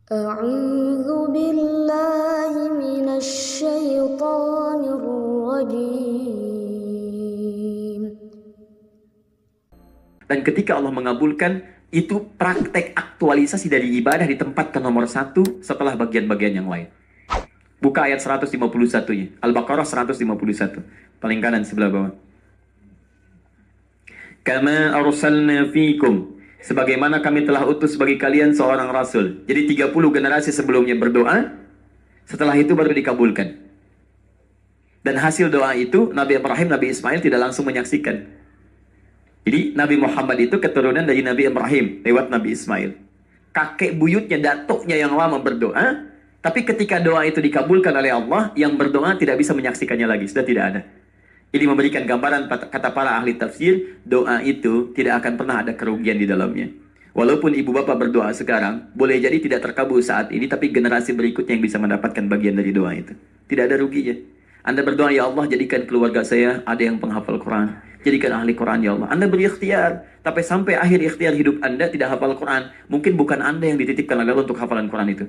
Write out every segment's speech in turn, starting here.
أعوذ بالله من الشيطان الرجيم. Dan ketika Allah mengabulkan, itu praktek aktualisasi dari ibadah ditempatkan nomor 1 setelah bagian-bagian yang lain. Buka ayat 151-nya. Al-Baqarah 151. Paling kanan sebelah bawah. Kama arsalna fikum. Sebagaimana kami telah utus bagi kalian seorang rasul. Jadi 30 generasi sebelumnya berdoa, setelah itu baru dikabulkan. Dan hasil doa itu, Nabi Ibrahim, Nabi Ismail tidak langsung menyaksikan. Jadi Nabi Muhammad itu keturunan dari Nabi Ibrahim lewat Nabi Ismail. Kakek buyutnya, datuknya yang lama berdoa, tapi ketika doa itu dikabulkan oleh Allah, yang berdoa tidak bisa menyaksikannya lagi, sudah tidak ada. Ini memberikan gambaran kata para ahli tafsir, doa itu tidak akan pernah ada kerugian di dalamnya. Walaupun ibu bapak berdoa sekarang, boleh jadi tidak terkabul saat ini, tapi generasi berikutnya yang bisa mendapatkan bagian dari doa itu. Tidak ada ruginya. Anda berdoa, ya Allah, jadikan keluarga saya ada yang penghafal Quran. Jadikan ahli Quran, ya Allah. Anda berikhtiar, tapi sampai akhir ikhtiar hidup Anda tidak hafal Quran. Mungkin bukan Anda yang dititipkan oleh Allah untuk hafalan Quran itu.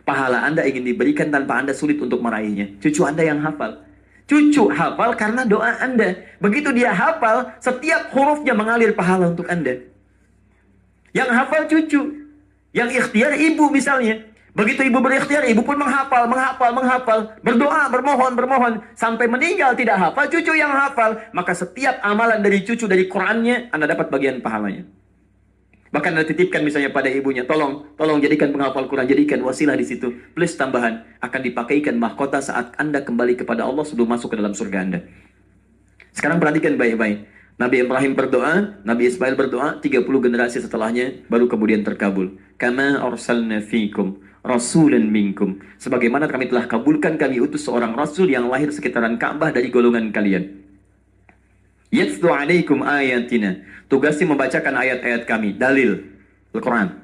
Pahala Anda ingin diberikan tanpa Anda sulit untuk meraihnya. Cucu Anda yang hafal. Cucu hafal karena doa Anda. Begitu dia hafal, setiap hurufnya mengalir pahala untuk Anda. Yang hafal cucu. Yang ikhtiar ibu misalnya. Begitu ibu berikhtiar, ibu pun menghafal. Berdoa, bermohon. Sampai meninggal tidak hafal, cucu yang hafal. Maka setiap amalan dari cucu, dari Qurannya, Anda dapat bagian pahalanya. Bahkan Anda titipkan misalnya pada ibunya, tolong jadikan penghafal Quran, jadikan wasilah di situ. Plus tambahan, akan dipakaikan mahkota saat Anda kembali kepada Allah sebelum masuk ke dalam surga Anda. Sekarang perhatikan baik-baik. Nabi Ibrahim berdoa, Nabi Ismail berdoa, 30 generasi setelahnya baru kemudian terkabul. Kama arsalna fikum rasulan minkum. Sebagaimana kami telah kabulkan, kami utus seorang rasul yang lahir sekitaran Ka'bah dari golongan kalian. Yatlu alaikum ayatina. Tugasnya membacakan ayat-ayat kami, dalil Al-Quran.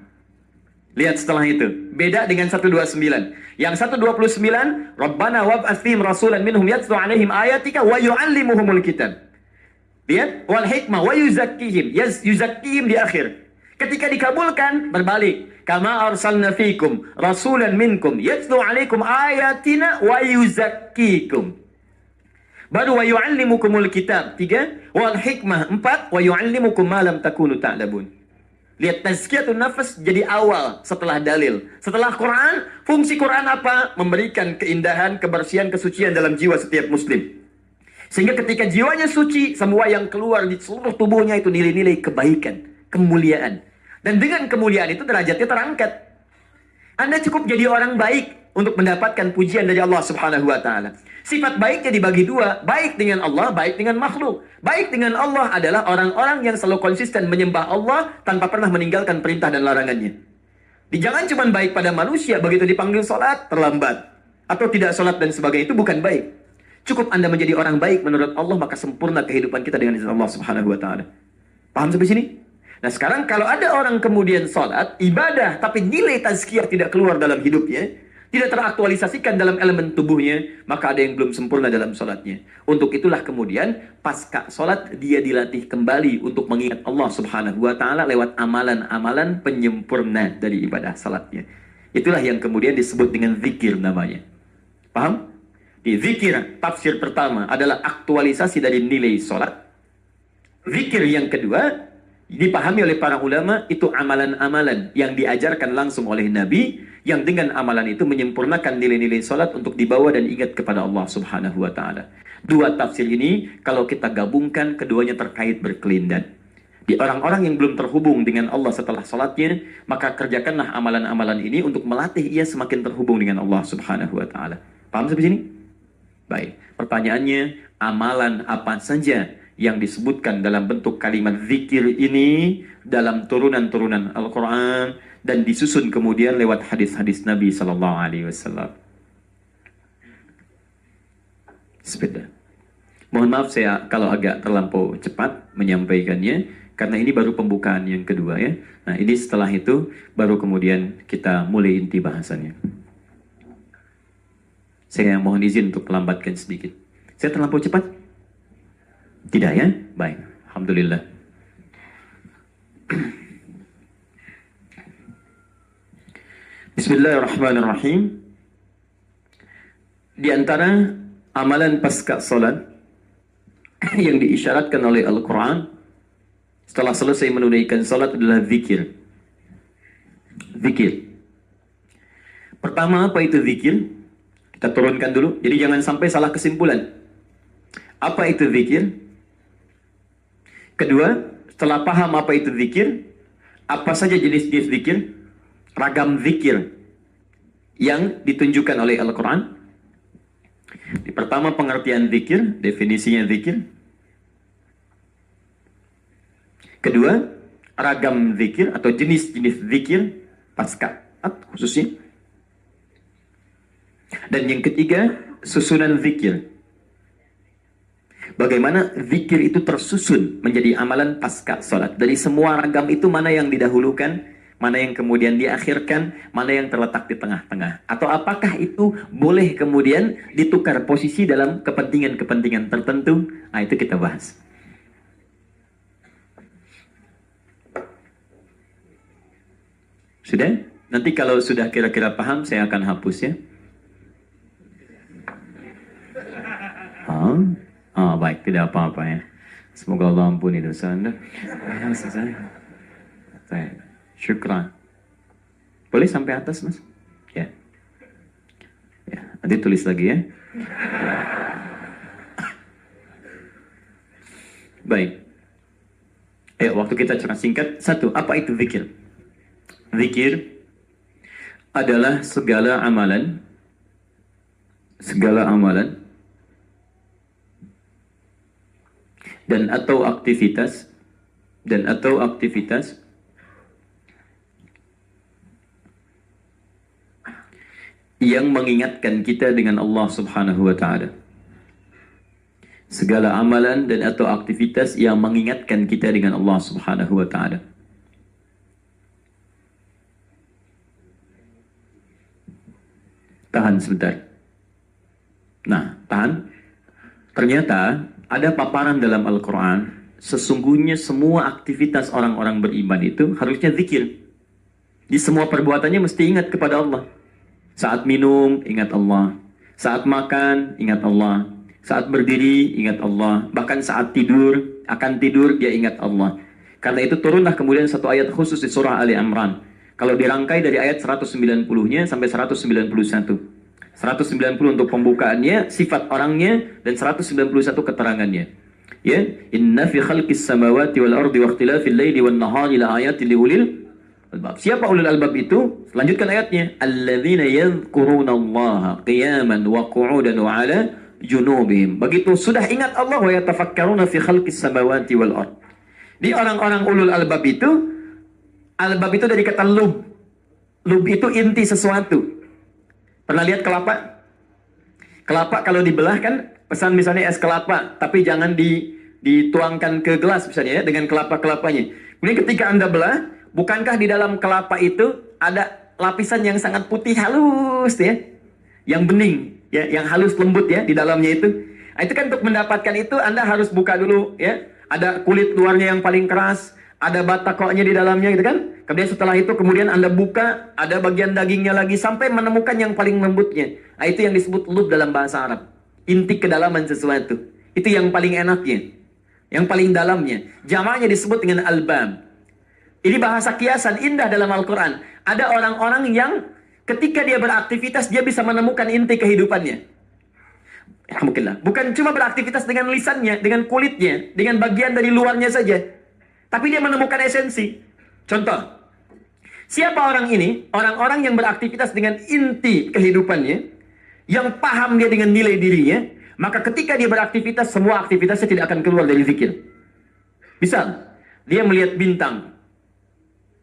Lihat setelah itu, beda dengan 129. Yang 129, Rabbana wab'ats fihim rasulan minhum yatlu alaihim ayatika wa yu'allimuhumul kitab. Lihat, wal hikmah wa yuzakkihim. Yuzakkihim di akhir. Ketika dikabulkan, berbalik. Kama arsalna fikum rasulan minkum yatlu alaikum ayatina wa yuzakkikum. Baru wa yu'allimukumul kitab 3, wal hikmah 4, wa yu'allimukum ma lam takunu ta'lamun. Lihat, tazkiyatun nafas jadi awal setelah dalil. Setelah Quran, fungsi Quran apa? Memberikan keindahan, kebersihan, kesucian dalam jiwa setiap muslim. Sehingga ketika jiwanya suci, semua yang keluar di seluruh tubuhnya itu nilai-nilai kebaikan, kemuliaan. Dan dengan kemuliaan itu derajatnya terangkat. Anda cukup jadi orang baik untuk mendapatkan pujian dari Allah Subhanahu wa Ta'ala. Sifat baiknya dibagi dua, baik dengan Allah, baik dengan makhluk. Baik dengan Allah adalah orang-orang yang selalu konsisten menyembah Allah tanpa pernah meninggalkan perintah dan larangannya. Jangan cuma baik pada manusia, begitu dipanggil sholat, terlambat. Atau tidak sholat dan sebagainya, itu bukan baik. Cukup Anda menjadi orang baik menurut Allah, maka sempurna kehidupan kita dengan izin Allah Subhanahu wa Ta'ala. Paham sampai sini? Nah sekarang kalau ada orang kemudian sholat, ibadah, tapi nilai tazkiyah tidak keluar dalam hidupnya, tidak teraktualisasikan dalam elemen tubuhnya, maka ada yang belum sempurna dalam sholatnya. Untuk itulah kemudian pasca sholat dia dilatih kembali untuk mengingat Allah Subhanahu wa Ta'ala lewat amalan-amalan penyempurna dari ibadah sholatnya. Itulah yang kemudian disebut dengan zikir namanya. Paham? Di zikir, tafsir pertama adalah aktualisasi dari nilai sholat. Zikir yang kedua dipahami oleh para ulama, itu amalan-amalan yang diajarkan langsung oleh Nabi, yang dengan amalan itu menyempurnakan nilai-nilai salat untuk dibawa dan ingat kepada Allah Subhanahu wa Ta'ala. Dua tafsir ini kalau kita gabungkan, keduanya terkait berkelindan. Di orang-orang yang belum terhubung dengan Allah setelah salatnya, maka kerjakanlah amalan-amalan ini untuk melatih ia semakin terhubung dengan Allah Subhanahu wa Ta'ala. Paham sampai sini? Baik, pertanyaannya, amalan apa saja yang disebutkan dalam bentuk kalimat zikir ini dalam turunan-turunan Al-Quran dan disusun kemudian lewat hadis-hadis Nabi Sallallahu Alaihi Wasallam. Sepeda. Mohon maaf saya kalau agak terlampau cepat menyampaikannya, karena ini baru pembukaan yang kedua ya. Nah ini setelah itu baru kemudian kita mulai inti bahasannya. Saya mohon izin untuk melambatkan sedikit. Saya terlampau cepat? Tidak ya? Baik. Alhamdulillah. Bismillahirrahmanirrahim. Di antara amalan pasca salat yang diisyaratkan oleh Al-Quran setelah selesai menunaikan salat adalah zikir. Zikir. Pertama, apa itu zikir? Kita turunkan dulu. Jadi jangan sampai salah kesimpulan. Apa itu zikir? Kedua, setelah paham apa itu zikir, apa saja jenis-jenis zikir, ragam zikir yang ditunjukkan oleh Al-Quran. Di pertama, pengertian zikir, definisinya zikir. Kedua, ragam zikir atau jenis-jenis zikir pasca khususnya. Dan yang ketiga, susunan zikir. Bagaimana zikir itu tersusun menjadi amalan pasca salat. Dari semua ragam itu mana yang didahulukan, mana yang kemudian diakhirkan, mana yang terletak di tengah-tengah. Atau apakah itu boleh kemudian ditukar posisi dalam kepentingan-kepentingan tertentu. Nah, itu kita bahas. Sudah? Nanti kalau sudah kira-kira paham, saya akan hapus ya. Baik, tidak apa-apa ya. Semoga Allah ampuni dosa Anda. Syukran. Boleh sampai atas, Mas? Ya. Ya, nanti tulis lagi ya. Baik. Waktu kita cerita singkat. Satu, apa itu zikir? Zikir adalah segala amalan dan atau aktivitas yang mengingatkan kita dengan Allah Subhanahu wa taala. Segala amalan dan atau aktivitas yang mengingatkan kita dengan Allah Subhanahu wa taala. Tahan sebentar. Nah, tahan. Ternyata ada paparan dalam Al-Quran, sesungguhnya semua aktivitas orang-orang beriman itu harusnya zikir. Di semua perbuatannya mesti ingat kepada Allah. Saat minum, ingat Allah. Saat makan, ingat Allah. Saat berdiri, ingat Allah. Bahkan saat tidur, akan tidur, dia ingat Allah. Karena itu turunlah kemudian satu ayat khusus di surah Ali Imran. Kalau dirangkai dari ayat 190-nya sampai 191. 190 untuk pembukaannya, sifat orangnya, dan 191 keterangannya. Ya, inna fi khalqis samawati wal ardi wa ikhtilafil laili wan nahari la ayatin liulil albab. Siapa ulul albab itu? Lanjutkan ayatnya. Alladzina yadhkurunallaha qiyaman wa qu'udan wa 'ala junubihim. Begitu sudah ingat Allah, wa yatafakkaruna fi khalqis samawati wal ard. Di orang-orang ulul albab itu dari kata lub. Lub itu inti sesuatu. Pernah lihat kelapa? Kelapa kalau dibelah kan, pesan misalnya es kelapa, tapi jangan dituangkan ke gelas misalnya ya, dengan kelapa-kelapanya. Kemudian ketika Anda belah, bukankah di dalam kelapa itu ada lapisan yang sangat putih halus ya? Yang bening, ya, yang halus lembut ya di dalamnya itu. Nah, itu kan untuk mendapatkan itu Anda harus buka dulu ya. Ada kulit luarnya yang paling keras, ada batakoknya di dalamnya gitu kan. Kemudian setelah itu kemudian Anda buka, ada bagian dagingnya lagi sampai menemukan yang paling lembutnya. Nah, itu yang disebut lub dalam bahasa Arab. Inti kedalaman sesuatu. Itu yang paling enaknya. Yang paling dalamnya. Jamaknya disebut dengan albab. Ini bahasa kiasan indah dalam Al-Quran. Ada orang-orang yang ketika dia beraktivitas, dia bisa menemukan inti kehidupannya. Alhamdulillah. Bukan cuma beraktivitas dengan lisannya, dengan kulitnya, dengan bagian dari luarnya saja. Tapi dia menemukan esensi. Contoh, siapa orang ini? Orang-orang yang beraktivitas dengan inti kehidupannya, yang paham dia dengan nilai dirinya, maka ketika dia beraktivitas, semua aktivitasnya tidak akan keluar dari zikir. Misal, dia melihat bintang,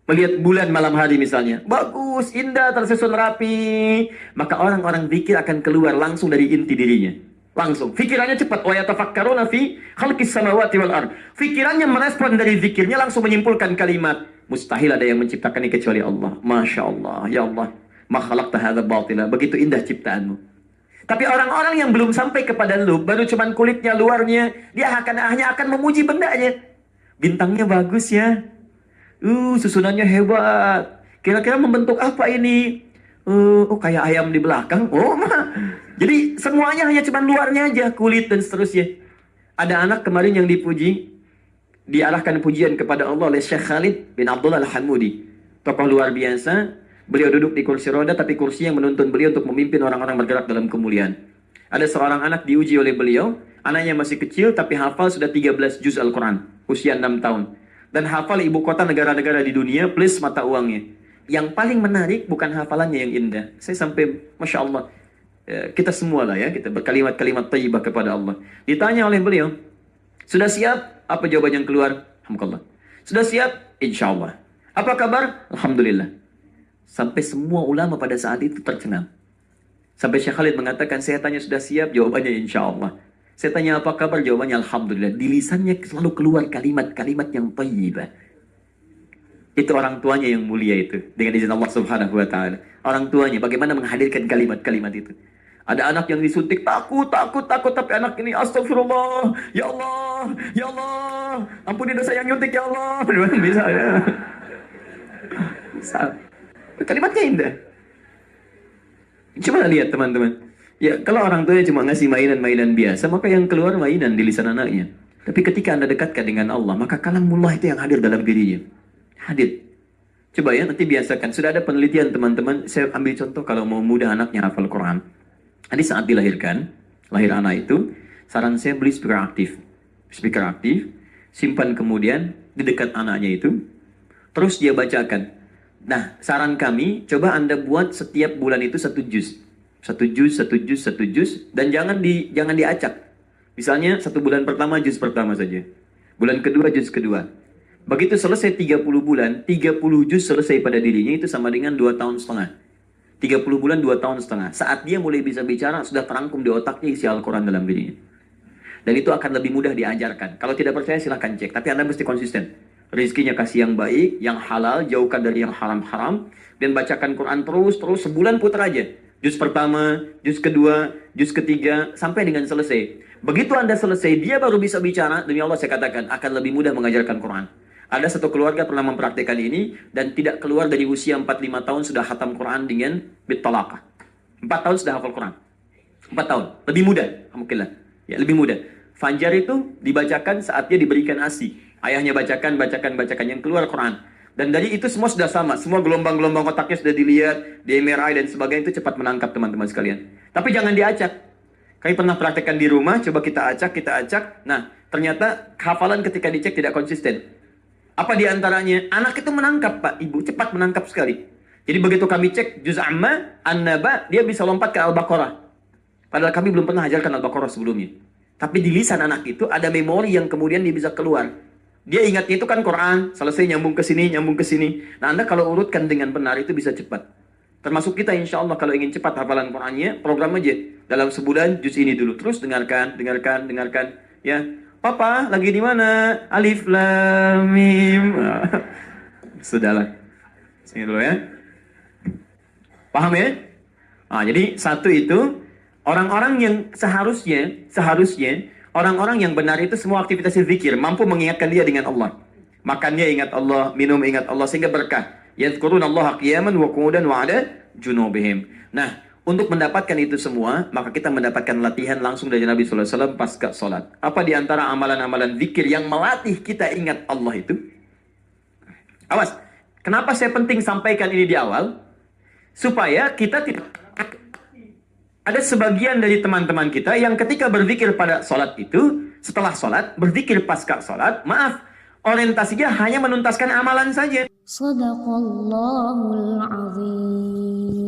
melihat bulan malam hari misalnya, bagus, indah, tersusun rapi, maka orang-orang zikir akan keluar langsung dari inti dirinya. Langsung, pikirannya cepat. Wa yatafakkaruna fi khalqis samawati wal ard. Pikirannya merespon dari zikirnya, langsung menyimpulkan kalimat, mustahil ada yang menciptakan ini kecuali Allah. Masya Allah, ya Allah, ma khalaqta hadza batila. Begitu indah ciptaanmu. Tapi orang-orang yang belum sampai kepada lub, baru cuman kulitnya, luarnya, dia hanya akan memuji bendanya. Bintangnya bagus ya. Susunannya hebat. Kira-kira membentuk apa ini? Oh, kayak ayam di belakang. Oh, mah. Jadi semuanya hanya cuma luarnya aja, kulit dan seterusnya. Ada anak kemarin yang dipuji, diarahkan pujian kepada Allah oleh Syekh Khalid bin Abdullah Al-Hamudi. Tokoh luar biasa. Beliau duduk di kursi roda, tapi kursi yang menuntun beliau untuk memimpin orang-orang bergerak dalam kemuliaan. Ada seorang anak diuji oleh beliau. Anaknya masih kecil, tapi hafal sudah 13 juz Al-Quran. Usia 6 tahun. Dan hafal ibu kota negara-negara di dunia, plus mata uangnya. Yang paling menarik bukan hafalannya yang indah. Saya sampai, Masya Allah, kita semua lah ya, kita berkalimat-kalimat thayyibah kepada Allah. Ditanya oleh beliau, sudah siap? Apa jawaban yang keluar? Alhamdulillah. Sudah siap? Insya Allah. Apa kabar? Alhamdulillah. Sampai semua ulama pada saat itu tercengang. Sampai Syekh Khalid mengatakan, saya tanya sudah siap? Jawabannya insya Allah. Saya tanya apa kabar? Jawabannya Alhamdulillah. Di lisannya selalu keluar kalimat-kalimat yang thayyibah. Itu orang tuanya yang mulia itu. Dengan izin Allah subhanahu wa ta'ala. Orang tuanya bagaimana menghadirkan kalimat-kalimat itu. Ada anak yang disuntik, takut. Tapi anak ini, astagfirullah. Ya Allah, ya Allah. Ampuni dosa yang nyuntik, ya Allah. Bisa ya. Bisa. Kalimatnya indah. Coba lihat teman-teman. Ya, kalau orang tuanya cuma ngasih mainan-mainan biasa, maka yang keluar mainan di lisan anaknya. Tapi ketika Anda dekatkan dengan Allah, maka kalamullah itu yang hadir dalam dirinya. Hadir. Coba ya, nanti biasakan. Sudah ada penelitian teman-teman. Saya ambil contoh kalau mau mudah anaknya hafal Quran. Nanti saat dilahirkan, lahir anak itu, saran saya beli speaker aktif. Speaker aktif, simpan kemudian di dekat anaknya itu, terus dia bacakan. Nah, saran kami, coba Anda buat setiap bulan itu 1 juz. 1 juz, dan jangan diacak. Misalnya 1 bulan pertama juz pertama saja. Bulan kedua juz kedua. Begitu selesai 30 bulan, 30 juz selesai pada dirinya, itu sama dengan 2 tahun setengah. 30 bulan 2 tahun setengah. Saat dia mulai bisa bicara, sudah terangkum di otaknya isi Al-Quran dalam dirinya. Dan itu akan lebih mudah diajarkan. Kalau tidak percaya silahkan cek. Tapi Anda mesti konsisten. Rizkinya kasih yang baik, yang halal, jauhkan dari yang haram-haram. Dan bacakan Quran terus sebulan putar aja. Juz pertama, juz kedua, juz ketiga, sampai dengan selesai. Begitu Anda selesai, dia baru bisa bicara. Demi Allah saya katakan, akan lebih mudah mengajarkan Quran. Ada satu keluarga pernah mempraktikkan ini, dan tidak keluar dari usia 4-5 tahun sudah khatam Quran dengan bitalaqah. 4 tahun sudah hafal Quran. 4 tahun. Lebih mudah. Alhamdulillah. Ya, lebih mudah. Fajar itu dibacakan saat dia diberikan ASI. Ayahnya bacakan. Yang keluar Quran. Dan dari itu semua sudah sama. Semua gelombang-gelombang otaknya sudah dilihat. Di MRI dan sebagainya, itu cepat menangkap teman-teman sekalian. Tapi jangan diacak. Kami pernah praktekkan di rumah. Coba kita acak. Nah, ternyata hafalan ketika dicek tidak konsisten. Apa diantaranya? Anak itu menangkap, Pak, Ibu. Cepat menangkap sekali. Jadi begitu kami cek Juz Amma, An-Naba, dia bisa lompat ke Al-Baqarah. Padahal kami belum pernah ajarkan Al-Baqarah sebelumnya. Tapi di lisan anak itu ada memori yang kemudian dia bisa keluar. Dia ingatnya itu kan Quran, selesai nyambung ke sini. Nah, Anda kalau urutkan dengan benar itu bisa cepat. Termasuk kita insya Allah kalau ingin cepat hafalan Qurannya, program aja. Dalam sebulan juz ini dulu. Terus dengarkan. Ya, Papa lagi di mana? Alif Lam Mim. Sudahlah. Sini dulu ya. Paham ya? Nah, jadi satu itu orang-orang yang seharusnya orang-orang yang benar itu semua aktivitasnya zikir, mampu mengingatkan dia dengan Allah. Makannya ingat Allah, minum ingat Allah sehingga berkah. Yadhkurunallaha qiyaman wa qu'udan wa 'ala junubihim. Nah, untuk mendapatkan itu semua, maka kita mendapatkan latihan langsung dari Nabi sallallahu alaihi wasallam pasca salat. Apa di antara amalan-amalan zikir yang melatih kita ingat Allah itu? Awas, kenapa saya penting sampaikan ini di awal? Supaya kita tidak... Ada sebagian dari teman-teman kita yang ketika berzikir pada salat itu, setelah salat, berzikir pasca salat, maaf, orientasinya hanya menuntaskan amalan saja. Sadaqallahul azim.